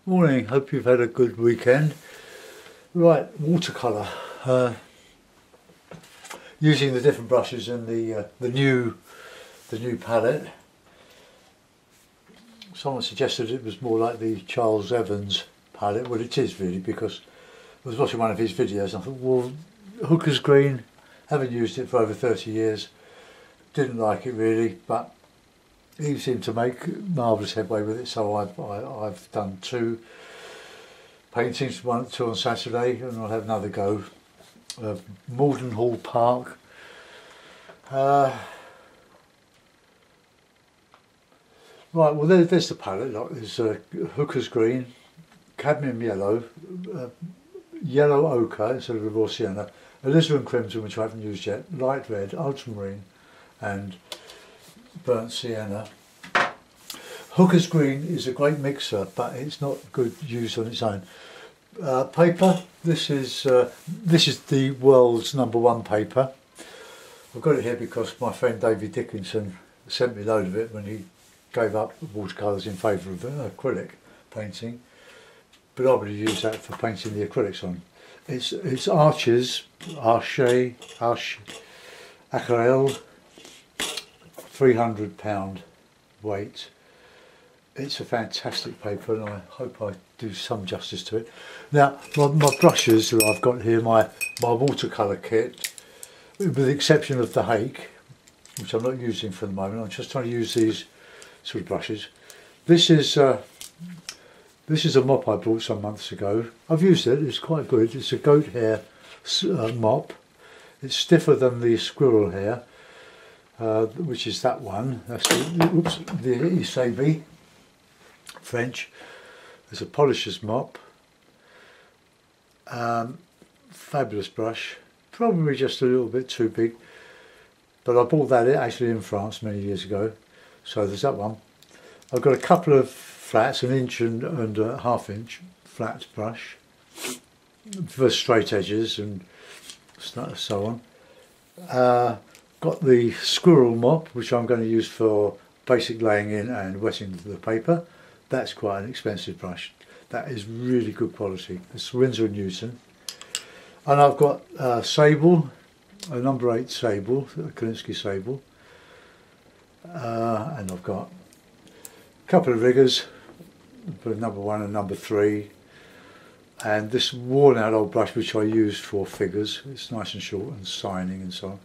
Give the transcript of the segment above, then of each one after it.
Morning, hope you've had a good weekend. Right, watercolour. Using the different brushes in the new palette. Someone suggested it was more like the Charles Evans palette. Well, it is really, because I was watching one of his videos and I thought, well, Hooker's Green, haven't used it for over 30 years. Didn't like it really, but he seemed to make marvellous headway with it, so I've done two paintings, two on Saturday, and I'll have another go. Malden Hall Park. Right, well there's the palette. Look, there's Hooker's Green, Cadmium Yellow, Yellow Ochre instead of the Raw Sienna, Alizarin Crimson, which I haven't used yet, Light Red, Ultramarine, and Burnt Sienna. Hooker's Green is a great mixer, but it's not good use on its own. Paper. This is the world's #1 paper. I've got it here because my friend David Dickinson sent me a load of it when he gave up watercolours in favour of acrylic painting. But I would use that for painting the acrylics on. It's Arches, Aquarelle, £300 weight. It's a fantastic paper, and I hope I do some justice to it. Now, my brushes that I've got here, my watercolour kit, with the exception of the Hake, which I'm not using for the moment. I'm just trying to use these sort of brushes. This is a mop I bought some months ago. I've used it, it's quite good. It's a goat hair mop. It's stiffer than the squirrel hair, which is that one. That's the Isabi French. There's a polisher's mop. Fabulous brush. Probably just a little bit too big, but I bought that actually in France many years ago. So there's that one. I've got a couple of flats, an inch and a ½ inch flat brush for straight edges and so on. Got the squirrel mop, which I'm going to use for basic laying in and wetting the paper. That's quite an expensive brush. That is really good quality. It's Winsor & Newton. And I've got sable, a #8 sable, a Kolinsky sable. And I've got a couple of riggers, for #1 and #3. And this worn out old brush which I use for figures. It's nice and short and signing and so on.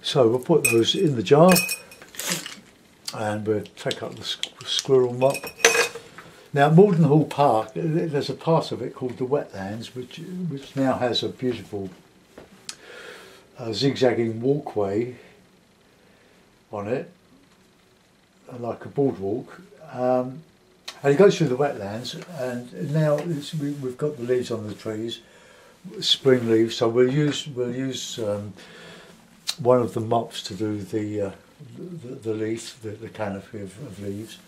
So we'll put those in the jar and we'll take up the squirrel mop. Now, Malden Hall Park, there's a part of it called the Wetlands, which now has a beautiful zigzagging walkway on it, like a boardwalk. And it goes through the wetlands, and now we've got the leaves on the trees, spring leaves. So we'll use one of the mops to do the leaf, the canopy of leaves.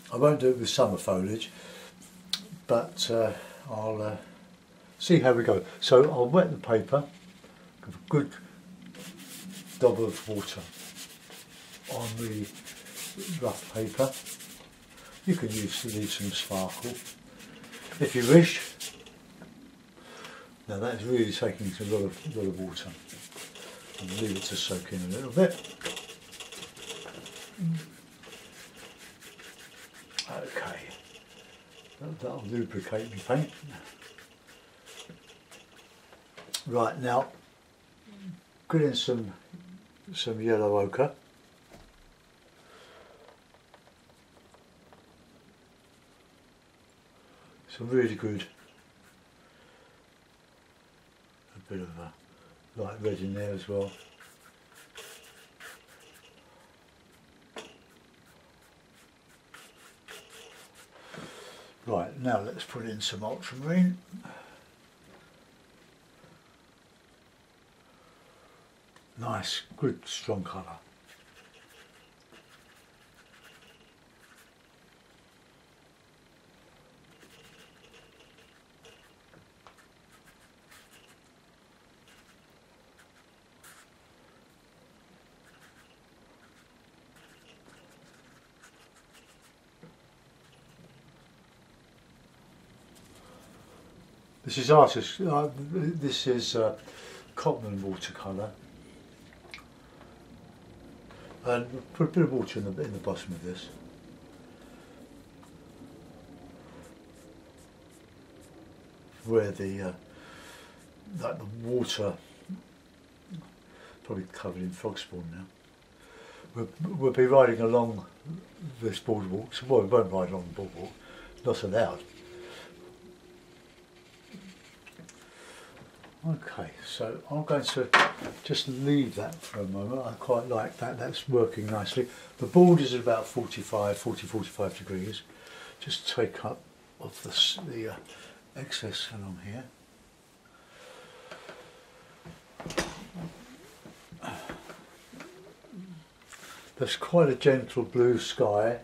I won't do it with summer foliage, but I'll see how we go. So I'll wet the paper, give a good dob of water on the rough paper. You can leave some sparkle if you wish. Now that is really taking a lot of water. I'll leave it to soak in a little bit. Okay, that'll lubricate my paint. Right, now put in some yellow ochre. Some really good, a bit of a light red in there as well. Right, now let's put in some ultramarine. Nice, good, strong colour. This is artist. This is Cotman watercolour, and put a bit of water in the bottom of this. Where the like the water probably covered in frog spawn now. We'll be riding along this boardwalk. So, well, we won't ride along the boardwalk. Not allowed. Okay, so I'm going to just leave that for a moment. I quite like that. That's working nicely. The board is about 45 degrees. Just take up off the excess along here. There's quite a gentle blue sky.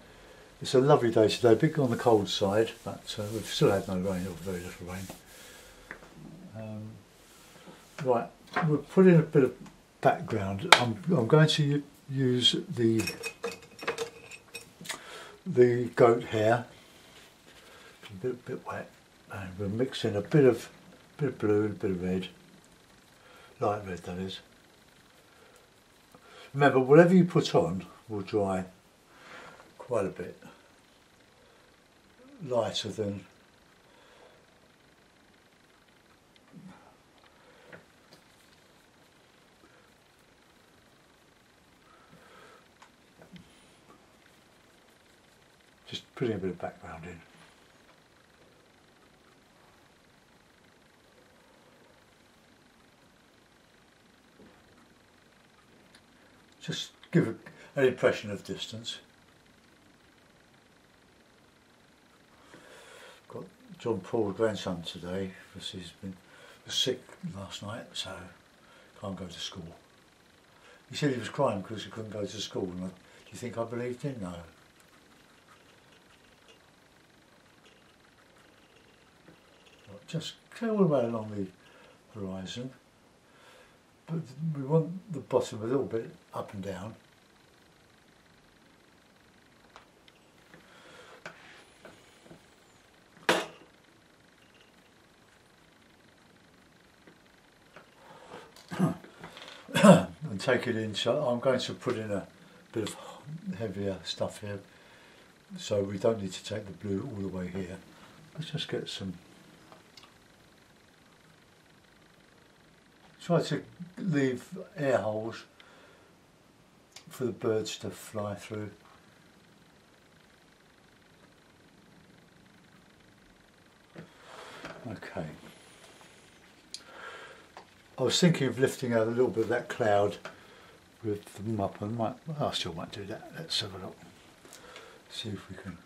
It's a lovely day today, big on the cold side, but we've still had no rain, or very little rain. Right, we'll put in a bit of background. I'm going to use the goat hair, a bit wet, and we'll mix in a bit of blue and a bit of red, light red that is. Remember, whatever you put on will dry quite a bit lighter than just putting a bit of background in. Just give an impression of distance. Got John Paul's grandson today because he was sick last night, so can't go to school. He said he was crying because he couldn't go to school, and do you think I believed him? No. Just go all the way along the horizon, but we want the bottom a little bit up and down. And take it in, so I'm going to put in a bit of heavier stuff here, so we don't need to take the blue all the way here. Let's just get some. Try to leave air holes for the birds to fly through. Okay. I was thinking of lifting out a little bit of that cloud with them up, and I still might do that. Let's have a look. See if we can.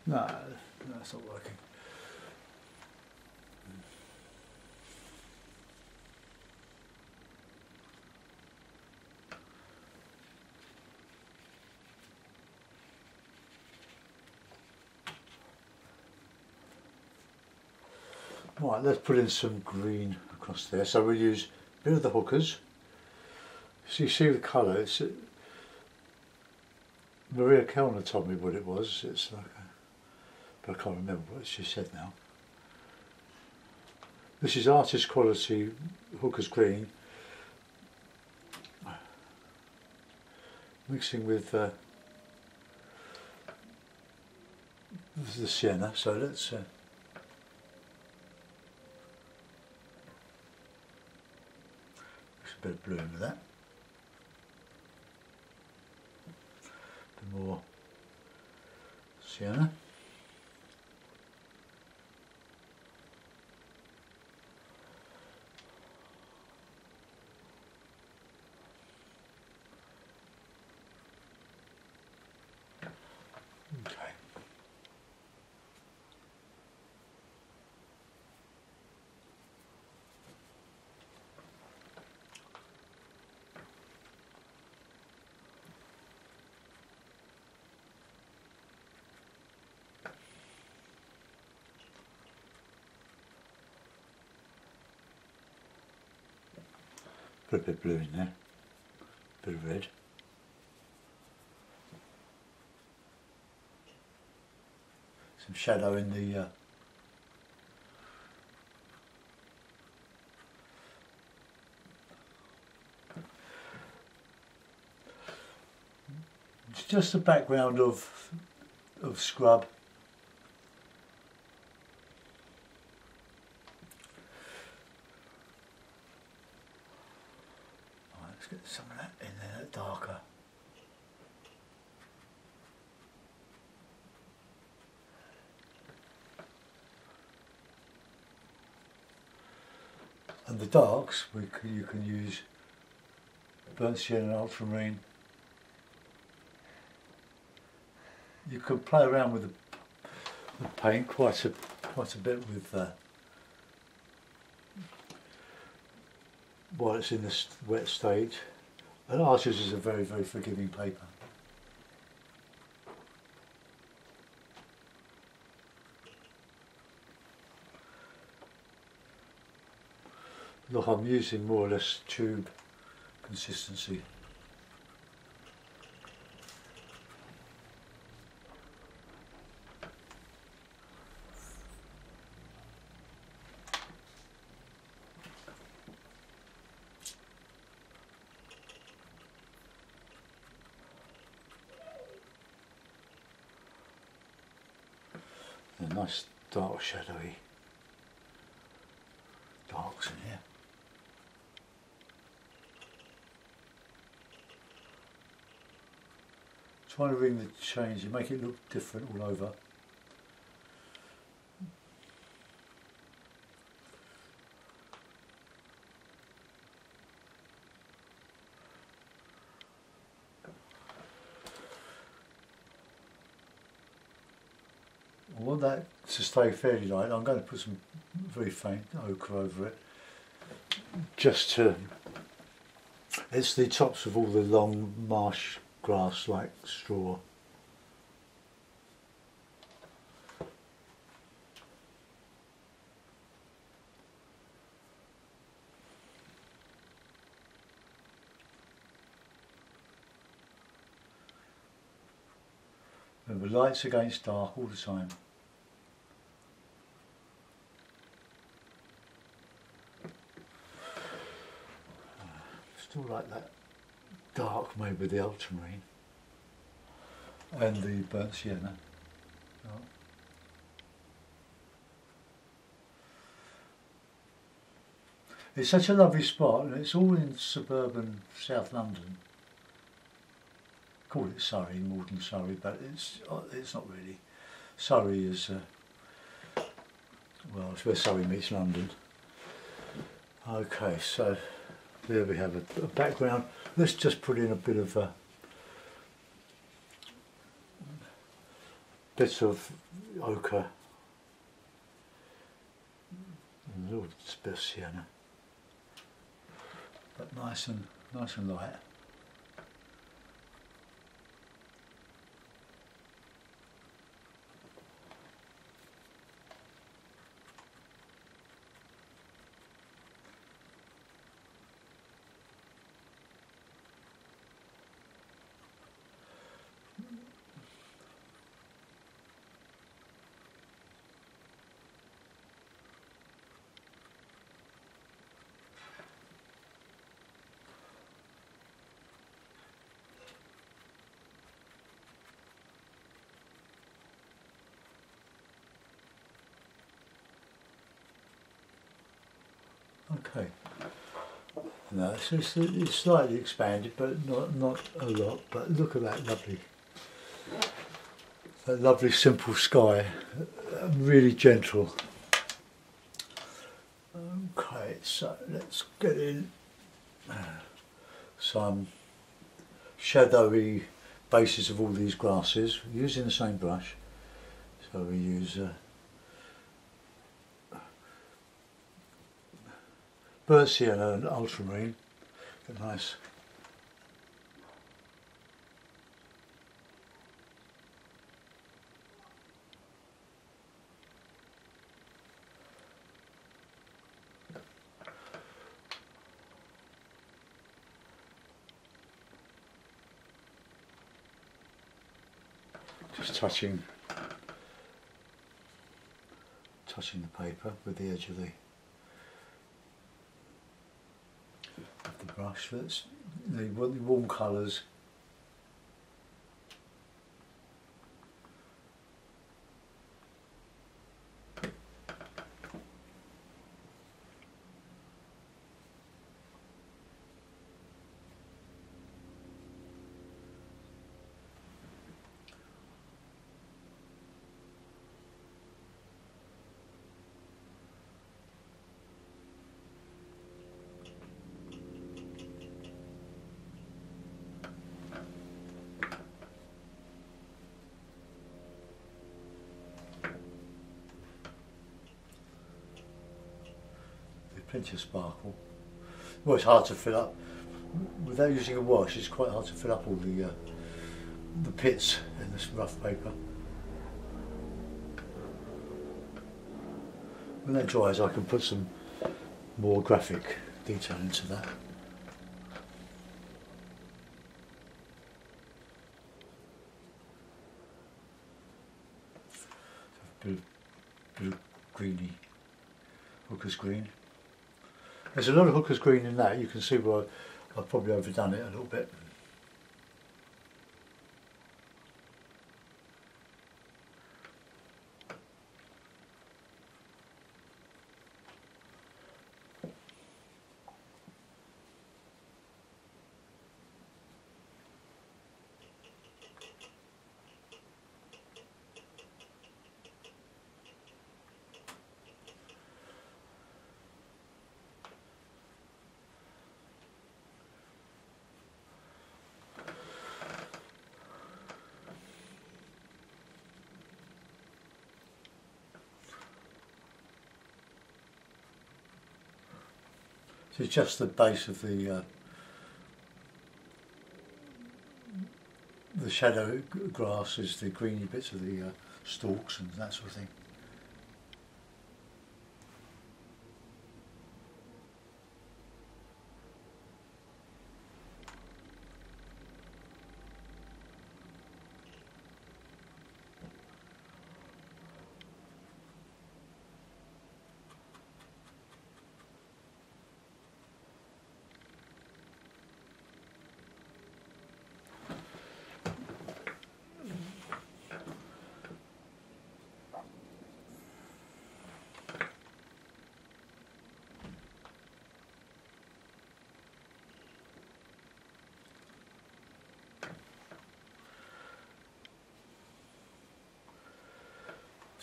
No, that's not working. Right, let's put in some green across there. So we'll use a bit of the hookers. So you see the colour, it's Maria Kellner told me what it was. It's like but I can't remember what she said now. This is artist quality hookers green, mixing with the sienna. So let's a bit of blue into that. A bit more sienna. Okay. Put a bit of blue in there, a bit of red. some shadow in the it's just the background of scrub. Right, let's get some of that in there, darker. And the darks, you can use burnt sienna and ultramarine. You can play around with the paint quite a bit with while it's in this wet stage. And Arches is a very, very forgiving paper. Look, I'm using more or less tube consistency. A nice dark shadowy darks in here. Trying to ring the change and make it look different all over. I want that to stay fairly light. I'm going to put some very faint ochre over it, just to, it's the tops of all the long marsh grass like straw. Remember, lights against dark all the time. Still like that dark made with the ultramarine and the burnt sienna. Oh. It's such a lovely spot, and it's all in suburban South London. Call it Surrey, modern Surrey, but it's not really. Surrey is well, it's where Surrey meets London. Okay, so there we have a background. Let's just put in a bit of bits of ochre and a little bit of sienna, but nice and light. Okay, now it's slightly expanded, but not a lot. But look at that lovely simple sky, really gentle. Okay, so let's get in some shadowy bases of all these grasses using the same brush. So we use burnt sienna and ultramarine. Get nice. Just touching touching the paper with the edge of the brush. That's the warm colours. Plenty of sparkle. Well, it's hard to fill up without using a wash. It's quite hard to fill up all the pits in this rough paper. When that dries, I can put some more graphic detail into that. Bit of greeny hooker's green. There's a lot of hooker's green in that. You can see where I've probably overdone it a little bit. So it's just the base of the shadow grass is the greeny bits of the stalks and that sort of thing.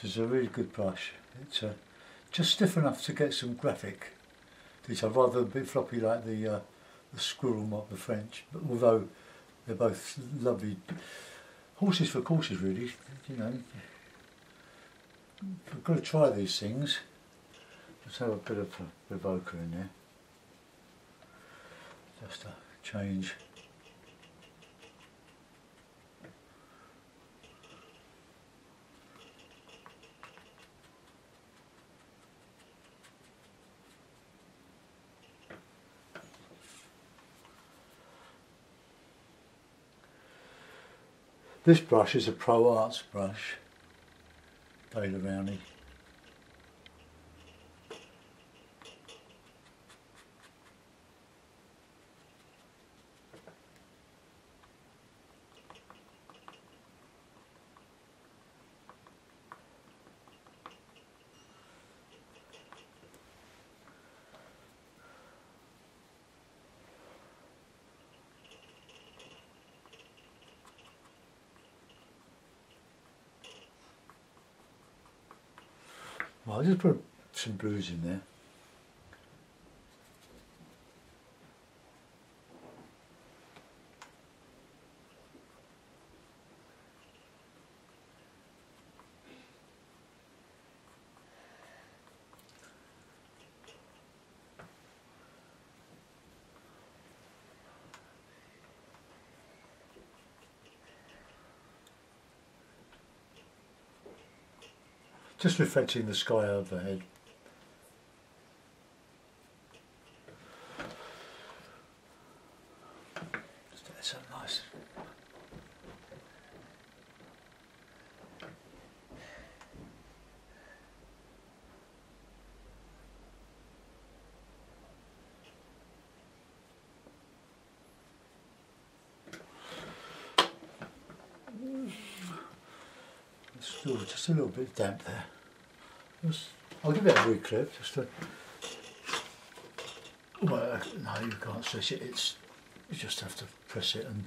It's a really good brush. It's just stiff enough to get some graphic detail, rather than a bit floppy like the squirrel mark the French. But although they're both lovely horses for courses, really, you know. We've got to try these things. Let's have a bit of ochre in there, just to change. This brush is a Pro Arts brush, Dale Rowney. Well, I'll just put some blues in there. Just reflecting the sky overhead. Just add some nice. It's still just a little bit damp there. I'll give it a re-clip just to. Well, no, you can't stretch it. You just have to press it and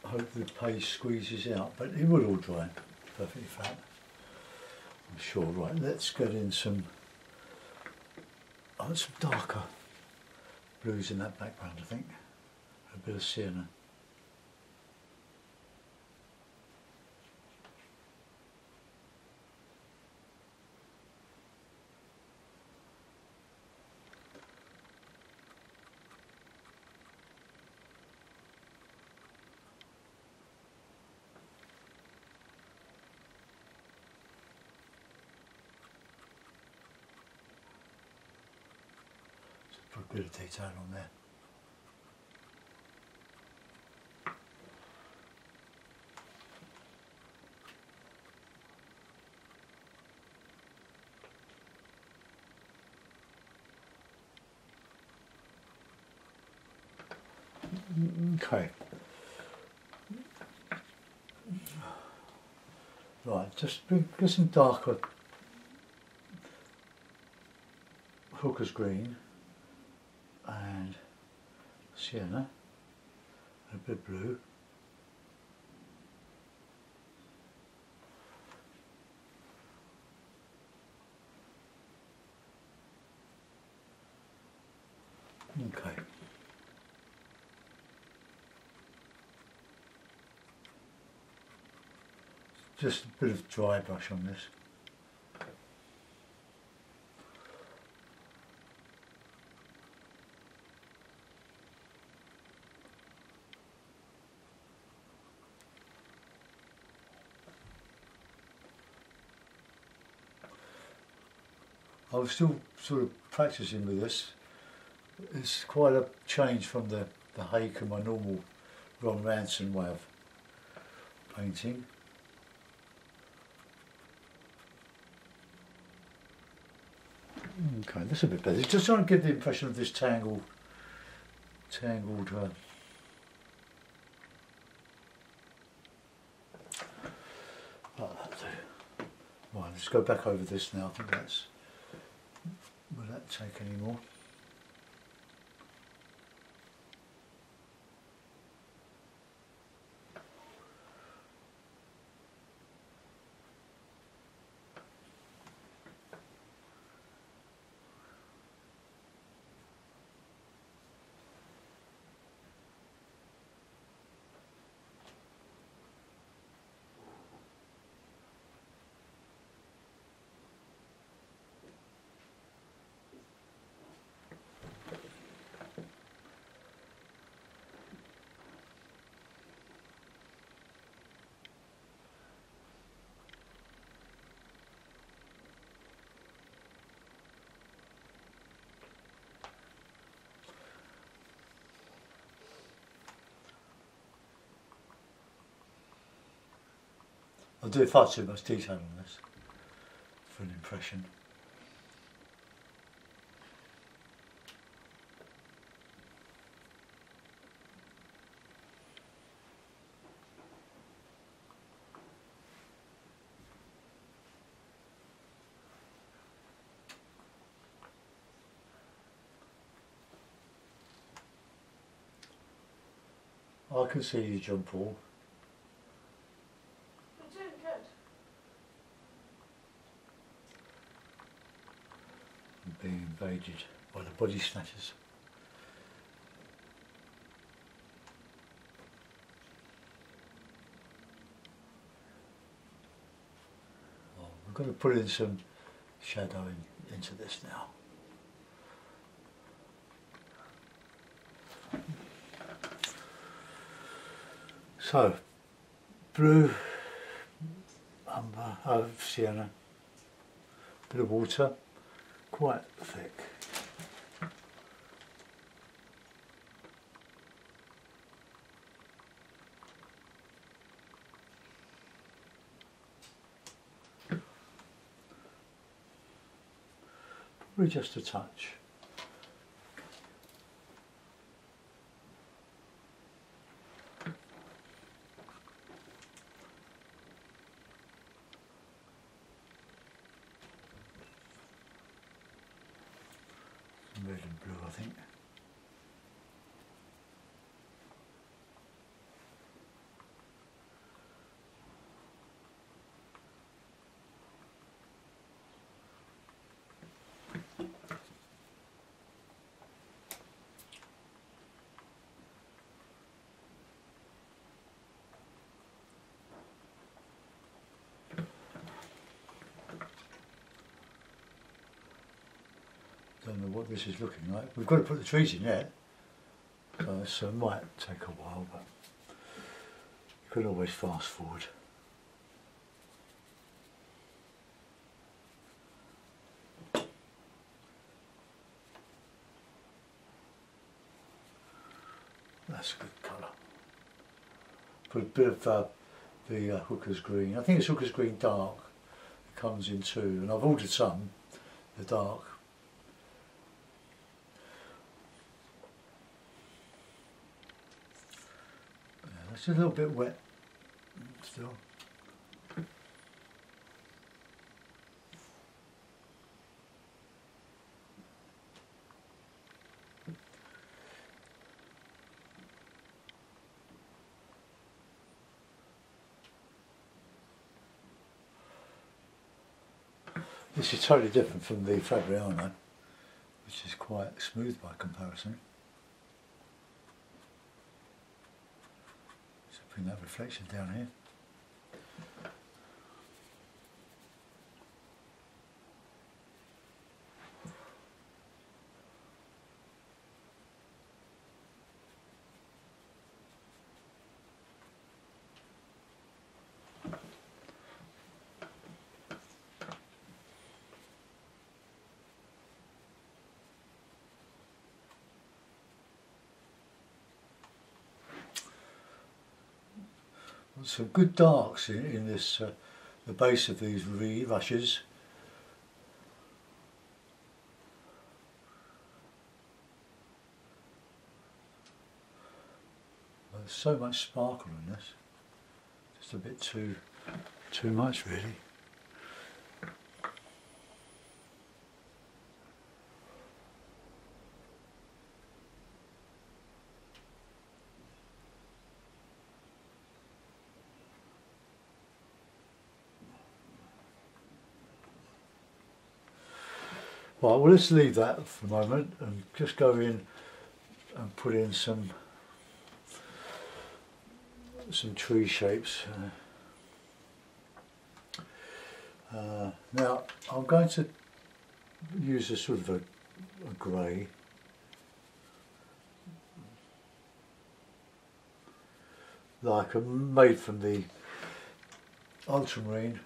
hope the paste squeezes out. But it will all dry perfectly flat, I'm sure. Right, let's get in some darker blues in that background. I think a bit of sienna. Put a bit of detail on there. Okay. Right, just get some darker hooker's green and sienna, and a bit of blue. Okay. Just a bit of dry brush on this. I was still sort of practicing with this. It's quite a change from the Hake and my normal Ron Ranson way of painting. Okay, that's a bit better. Just trying to give the impression of this tangled. Like that too. Right, let's go back over this now. I think that's. Will that take any more? I'll do far too much detail on this for an impression. I can see you, John Paul. You're doing good. I'm being invaded by the body snatchers. Oh, we've got to put in some shadowing into this now. So, blue, umber, sienna, bit of water, quite thick. Probably just a touch. than blue, I think. Don't know what this is looking like. We've got to put the trees in yet, so it might take a while, but you can always fast forward. That's a good colour. Put a bit of the hooker's green. I think it's hooker's green dark. It comes in two, and I've ordered some. They're dark. It's a little bit wet still. This is totally different from the Fabriano, which is quite smooth by comparison. Bring that reflection down here. Some good darks in this, the base of these rushes. There's so much sparkle in this, just a bit too much really. Right, well, let's leave that for a moment and just go in and put in some tree shapes. Now I'm going to use a sort of a grey, like made from the ultramarine.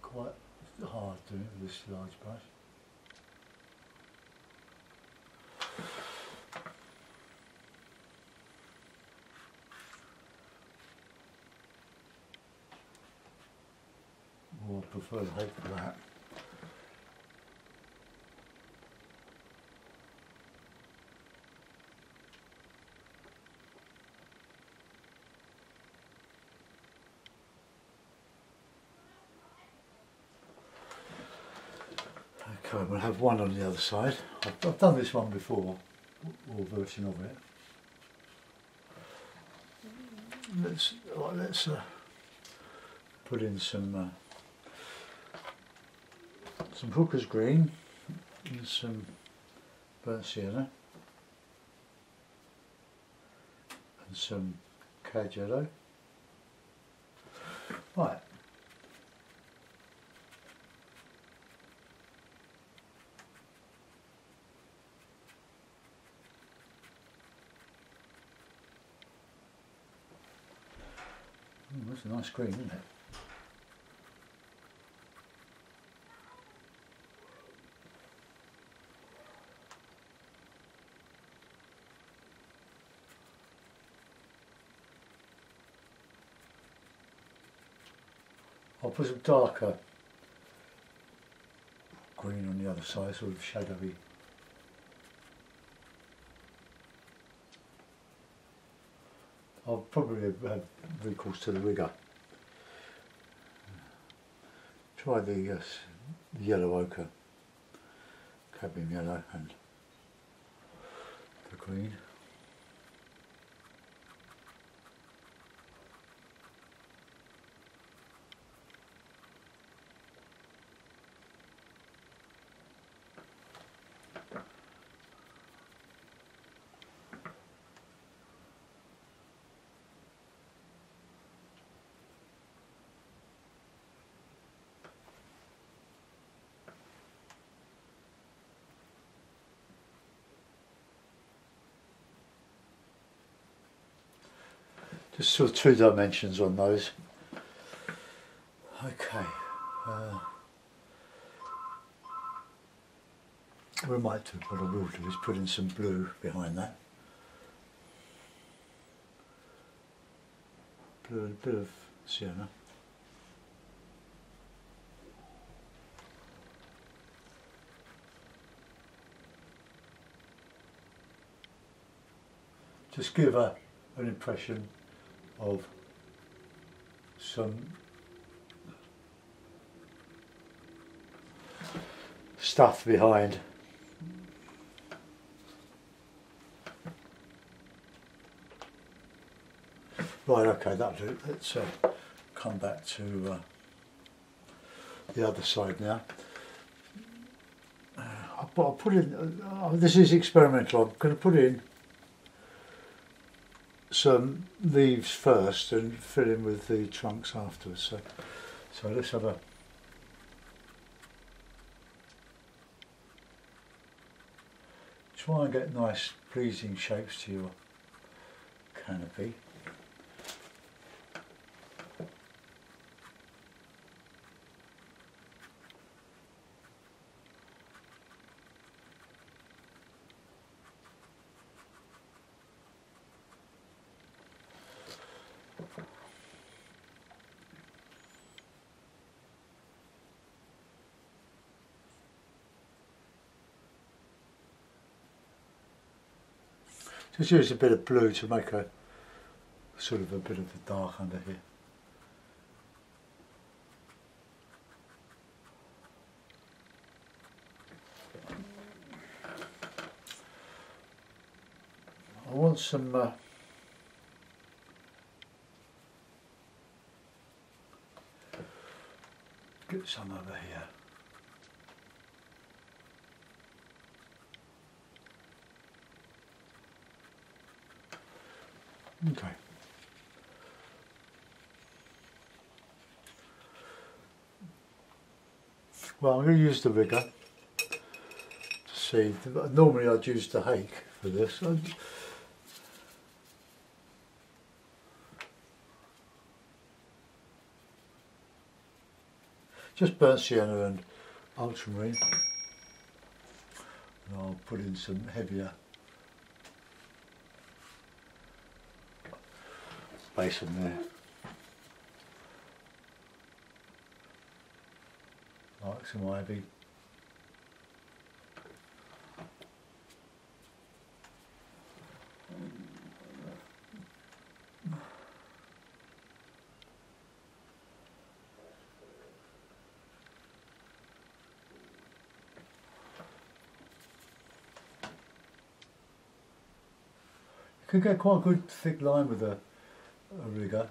Quite hard doing it with this large brush. Well, I prefer the height for that. Okay, we'll have one on the other side. I've done this one before, or version of it. Let's put in some hooker's green and some burnt sienna and some cad yellow. Right. That's a nice green, isn't it? I'll put some darker green on the other side, sort of shadowy. I'll probably have recourse to the rigger. Try the yellow ochre, cadmium yellow and the green. Just sort of two dimensions on those. Okay. We might do, what I will do is put in some blue behind that. Blue and a bit of sienna. Just give an impression of some stuff behind. Right, okay, that'll do. Let's come back to the other side now. I'll put in, this is experimental, I'm going to put in some leaves first and fill in with the trunks afterwards. So let's have a try and get nice pleasing shapes to your canopy. Just use a bit of blue to make a sort of a bit of the dark under here. I want some get some over here. Okay. Well, I'm going to use the rigger to see. Normally I'd use the hake for this. Just burnt sienna and ultramarine. And I'll put in some heavier base in there, like some ivy. You can get quite a good thick line with a rigger.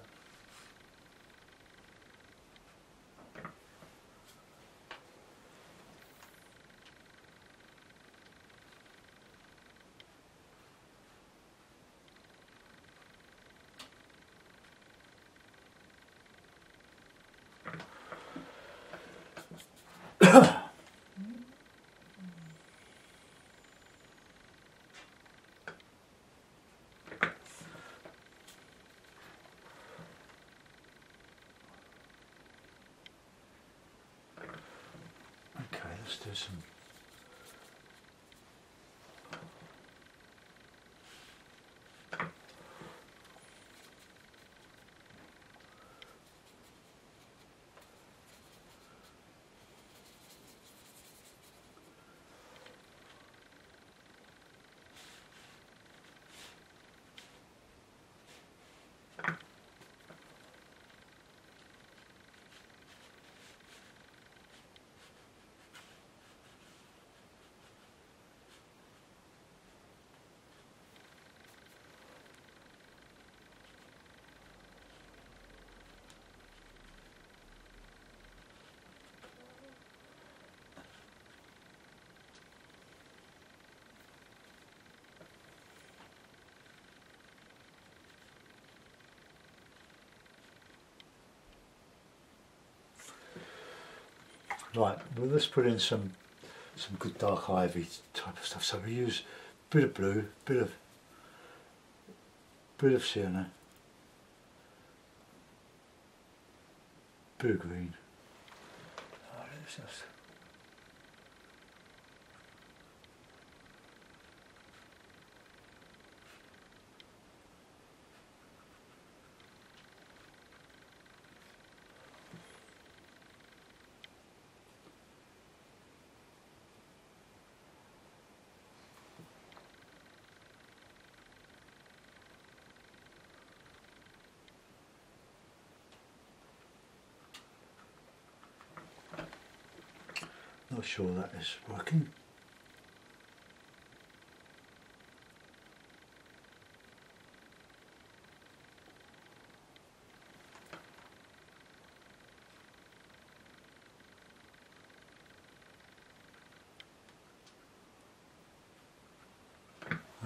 just do some. Right, well let's put in some good dark ivy type of stuff. So we use a bit of blue, bit of sienna, bit of green. Oh, let's just not sure that is working.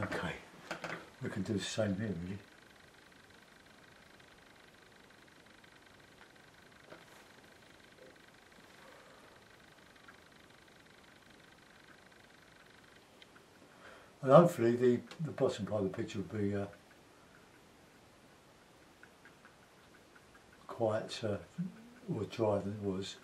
Okay, we can do the same here really. And hopefully the bottom part of the picture will be quite more dry than it was.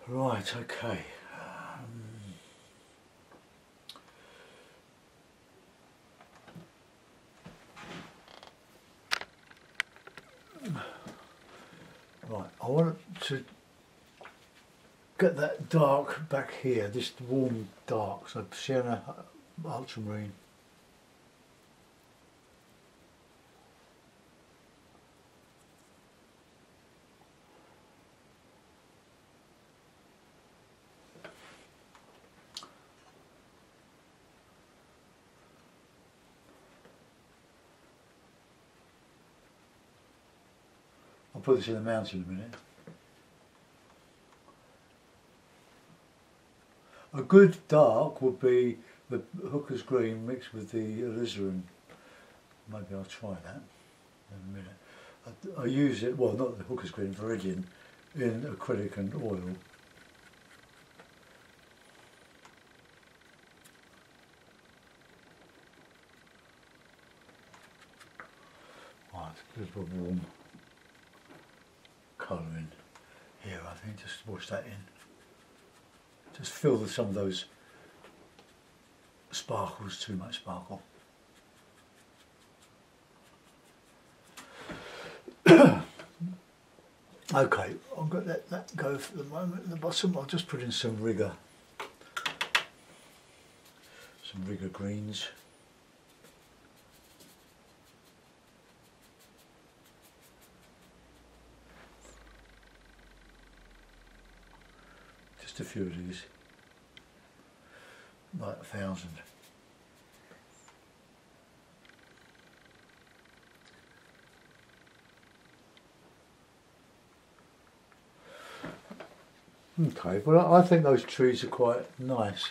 Right, okay. Right, I want to get that dark back here, this warm dark, so sienna, ultramarine. I'll put this in the mountain in a minute. A good dark would be the Hooker's Green mixed with the alizarin. Maybe I'll try that in a minute. I use it, well not the Hooker's Green, Viridian, in acrylic and oil. Right, a bit of a warm colour in here I think, just wash that in. Just fill some of those sparkles, too much sparkle. Okay, I'll let that go for the moment. At the bottom I'll just put in some rigger greens. Just a few of these, like 1,000. Okay, well I think those trees are quite nice,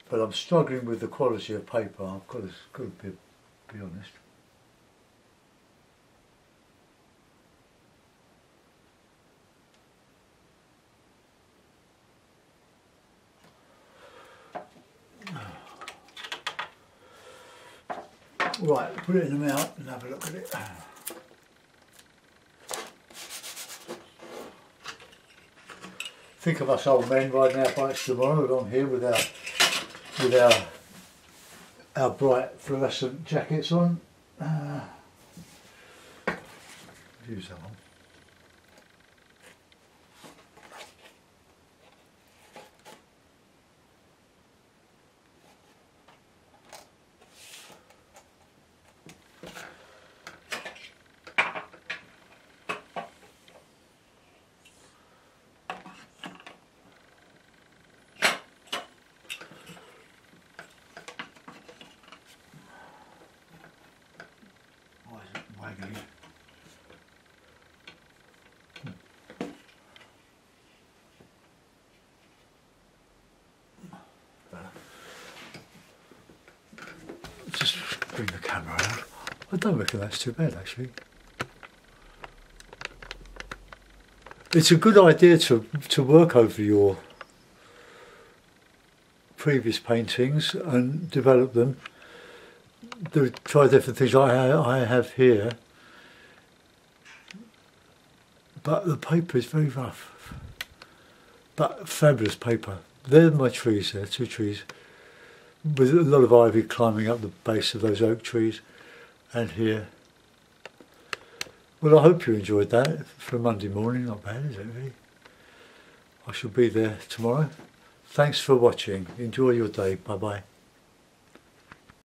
but I'm struggling with the quality of paper, I've got to be honest. Right, put it in the mount and have a look at it. Think of us old men riding our bikes tomorrow along here with our bright fluorescent jackets on. Use that one. Waggly. Just bring the camera out. I don't reckon that's too bad actually. It's a good idea to work over your previous paintings and develop them. Try different things like I have here, but the paper is very rough, but fabulous paper. They're my trees there, 2 trees, with a lot of ivy climbing up the base of those oak trees, and here. Well, I hope you enjoyed that for a Monday morning. Not bad, is it really? I shall be there tomorrow. Thanks for watching. Enjoy your day. Bye bye.